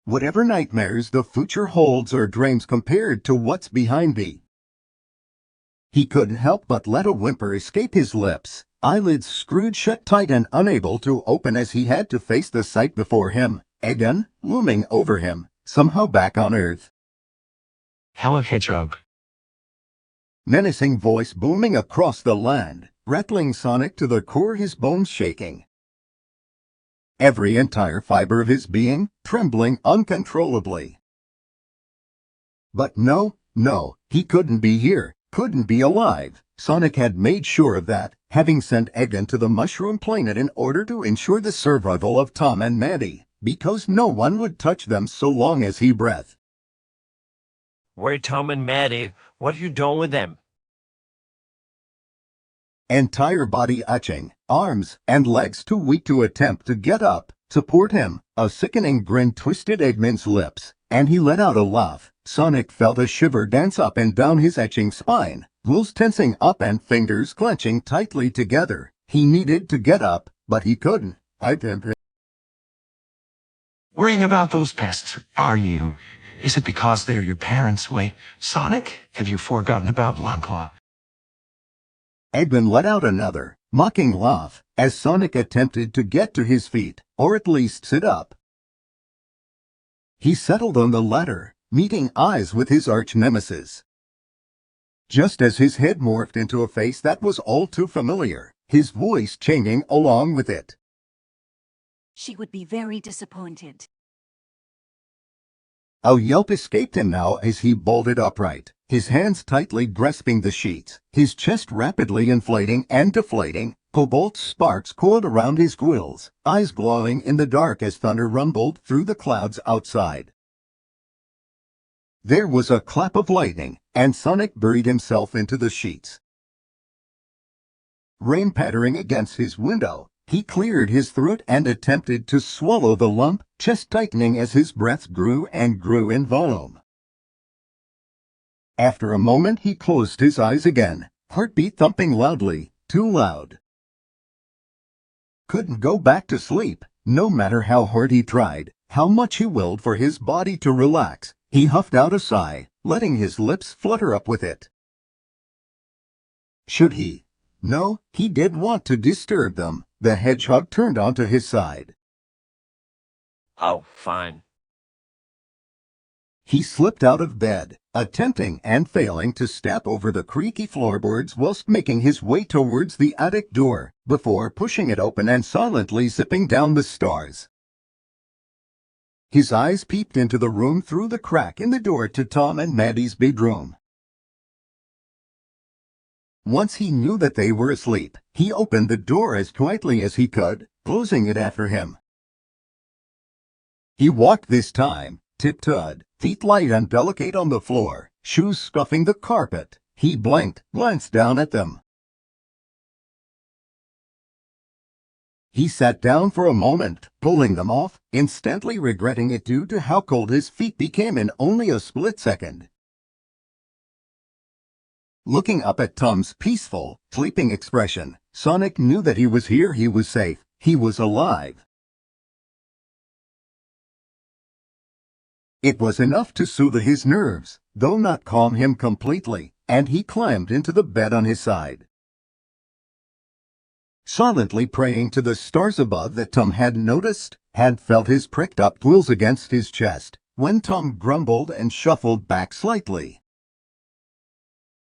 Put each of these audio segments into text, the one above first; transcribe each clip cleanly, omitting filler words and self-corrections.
whatever nightmares the future holds or dreams compared to what's behind me. He couldn't help but let a whimper escape his lips, eyelids screwed shut tight and unable to open as he had to face the sight before him, again, looming over him, somehow back on Earth. Hello, Hedgehog. Menacing voice booming across the land, rattling Sonic to the core, his bones shaking. Every entire fiber of his being trembling uncontrollably. But no, he couldn't be here, couldn't be alive. Sonic had made sure of that, having sent Eggman to the Mushroom Planet in order to ensure the survival of Tom and Maddie, because no one would touch them so long as he breathed. Where Tom and Maddie? What you doing with them? Entire body itching, arms and legs too weak to attempt to get up, support him. A sickening grin twisted Eggman's lips, and he let out a laugh. Sonic felt a shiver dance up and down his etching spine, muscles tensing up and fingers clenching tightly together. He needed to get up, but he couldn't. Worrying about those pests, are you? Is it because they're your parents' way? Sonic, have you forgotten about Longclaw? Eggman let out another, mocking laugh, as Sonic attempted to get to his feet, or at least sit up. He settled on the ladder, meeting eyes with his arch-nemesis. Just as his head morphed into a face that was all too familiar, his voice changing along with it. She would be very disappointed. A yelp escaped him now as he bolted upright, his hands tightly grasping the sheets, his chest rapidly inflating and deflating. Cobalt sparks coiled around his grills, eyes glowing in the dark as thunder rumbled through the clouds outside. There was a clap of lightning, and Sonic buried himself into the sheets. Rain pattering against his window, he cleared his throat and attempted to swallow the lump, chest tightening as his breath grew and grew in volume. After a moment he closed his eyes again, heartbeat thumping loudly, too loud. Couldn't go back to sleep, no matter how hard he tried, how much he willed for his body to relax. He huffed out a sigh, letting his lips flutter up with it. Should he? No, he did want to disturb them. The hedgehog turned onto his side. Oh, fine. He slipped out of bed, attempting and failing to step over the creaky floorboards whilst making his way towards the attic door, before pushing it open and silently zipping down the stairs. His eyes peeped into the room through the crack in the door to Tom and Maddie's bedroom. Once he knew that they were asleep, he opened the door as quietly as he could, closing it after him. He walked this time, tiptoed, feet light and delicate on the floor, shoes scuffing the carpet. He blinked, glanced down at them. He sat down for a moment, pulling them off, instantly regretting it due to how cold his feet became in only a split second. Looking up at Tom's peaceful, sleeping expression, Sonic knew that he was here, he was safe, he was alive. It was enough to soothe his nerves, though not calm him completely, and he climbed into the bed on his side. Silently praying to the stars above that Tom had noticed, had felt his pricked-up quills against his chest, when Tom grumbled and shuffled back slightly.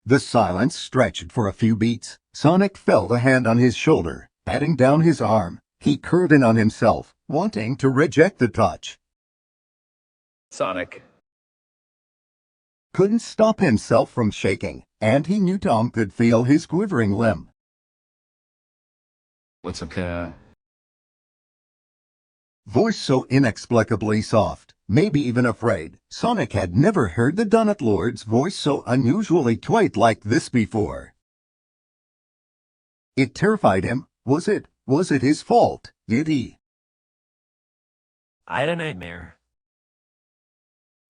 The silence stretched for a few beats. Sonic felt a hand on his shoulder, patting down his arm. He curled in on himself, wanting to reject the touch. Sonic. Couldn't stop himself from shaking, and he knew Tom could feel his quivering limb. What's up, kid? Voice so inexplicably soft, maybe even afraid, Sonic had never heard the Donut Lord's voice so unusually quite like this before. It terrified him. Was it his fault? Did he? I had a nightmare.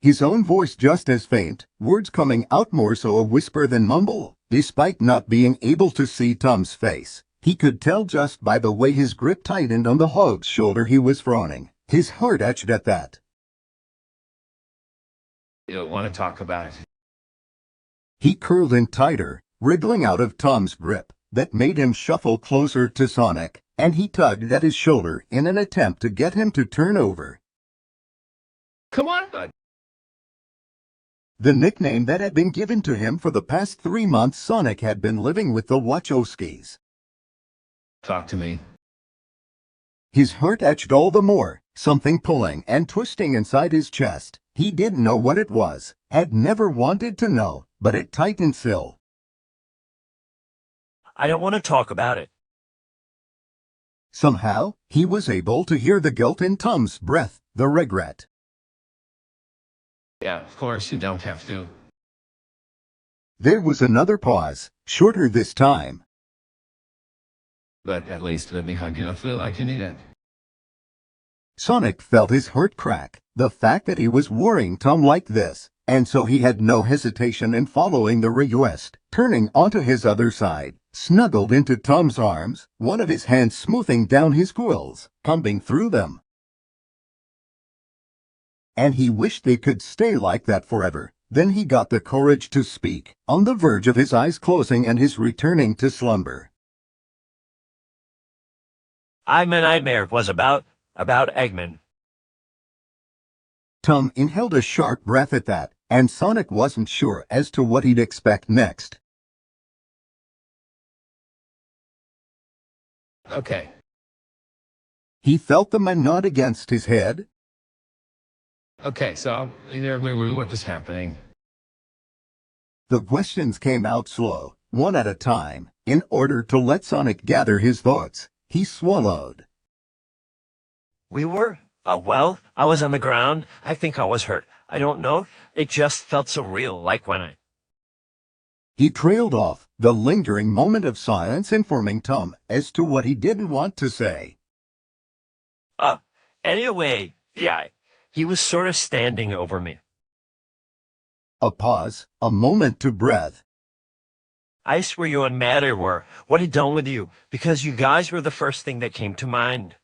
His own voice just as faint, words coming out more so a whisper than mumble. Despite not being able to see Tom's face, he could tell just by the way his grip tightened on the hog's shoulder he was frowning. His heart etched at that. You don't want to talk about it. He curled in tighter, wriggling out of Tom's grip that made him shuffle closer to Sonic, and he tugged at his shoulder in an attempt to get him to turn over. Come on, bud. The nickname that had been given to him for the past 3 months Sonic had been living with the Wachowskis. Talk to me. His heart etched all the more, something pulling and twisting inside his chest. He didn't know what it was, had never wanted to know, but it tightened still. I don't want to talk about it. Somehow, he was able to hear the guilt in Tom's breath, the regret. Yeah, of course you don't have to. There was another pause, shorter this time. But at least let me hug you. I feel like you need it. Sonic felt his heart crack, the fact that he was worrying Tom like this, and so he had no hesitation in following the request, turning onto his other side, snuggled into Tom's arms, one of his hands smoothing down his quills, combing through them. And he wished they could stay like that forever. Then he got the courage to speak, on the verge of his eyes closing and his returning to slumber. My nightmare was about Eggman. Tom inhaled a sharp breath at that, and Sonic wasn't sure as to what he'd expect next. Okay. He felt the man nod against his head. Okay, so what was happening? The questions came out slow, one at a time, in order to let Sonic gather his thoughts. He swallowed. We were, well, I was on the ground. I think I was hurt. I don't know. It just felt so real, like when I... He trailed off, the lingering moment of silence informing Tom as to what he didn't want to say. Anyway, yeah, he was sort of standing over me. A pause, a moment to breath. I swear you and Maddie were. What he done with you? Because you guys were the first thing that came to mind.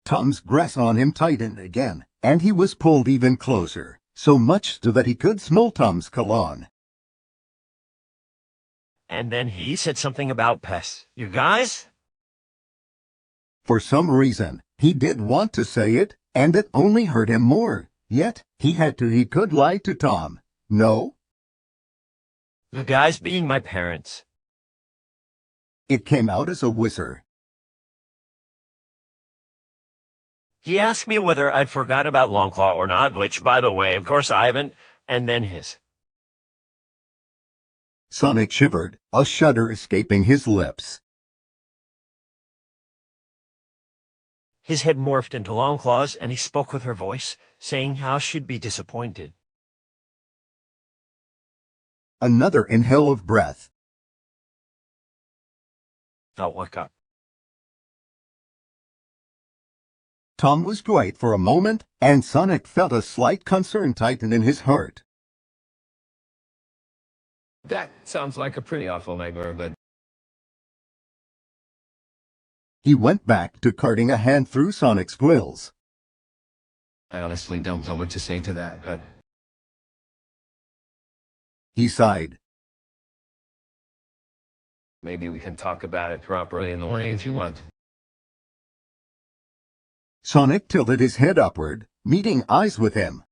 Tom's grasp on him tightened again, and he was pulled even closer, so much so that he could smell Tom's cologne. And then he said something about pests. You guys? For some reason, he did want to say it, and it only hurt him more. Yet, he could lie to Tom. No? You guys being my parents. It came out as a whisper. He asked me whether I'd forgotten about Longclaw or not, which, by the way, of course I haven't, and then his. Sonic shivered, a shudder escaping his lips. His head morphed into Longclaw's, and he spoke with her voice, saying how she'd be disappointed. Another inhale of breath. I'll wake up. Tom was quiet for a moment, and Sonic felt a slight concern tighten in his heart. That sounds like a pretty awful nightmare, but... He went back to carting a hand through Sonic's quills. I honestly don't know what to say to that, but... He sighed. Maybe we can talk about it properly in the morning if you want. Sonic tilted his head upward, meeting eyes with him.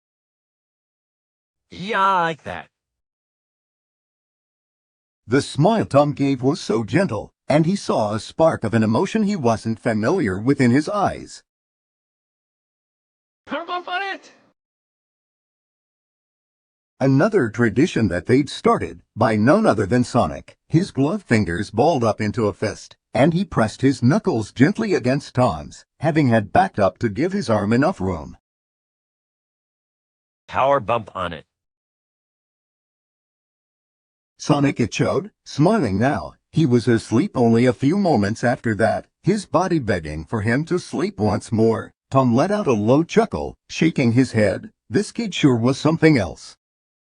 Yeah, I like that. The smile Tom gave was so gentle, and he saw a spark of an emotion he wasn't familiar with in his eyes. Come up on it! Another tradition that they'd started, by none other than Sonic. His gloved fingers balled up into a fist, and he pressed his knuckles gently against Tom's, having had backed up to give his arm enough room. Power bump on it. Sonic echoed, smiling now. He was asleep only a few moments after that, his body begging for him to sleep once more. Tom let out a low chuckle, shaking his head. This kid sure was something else.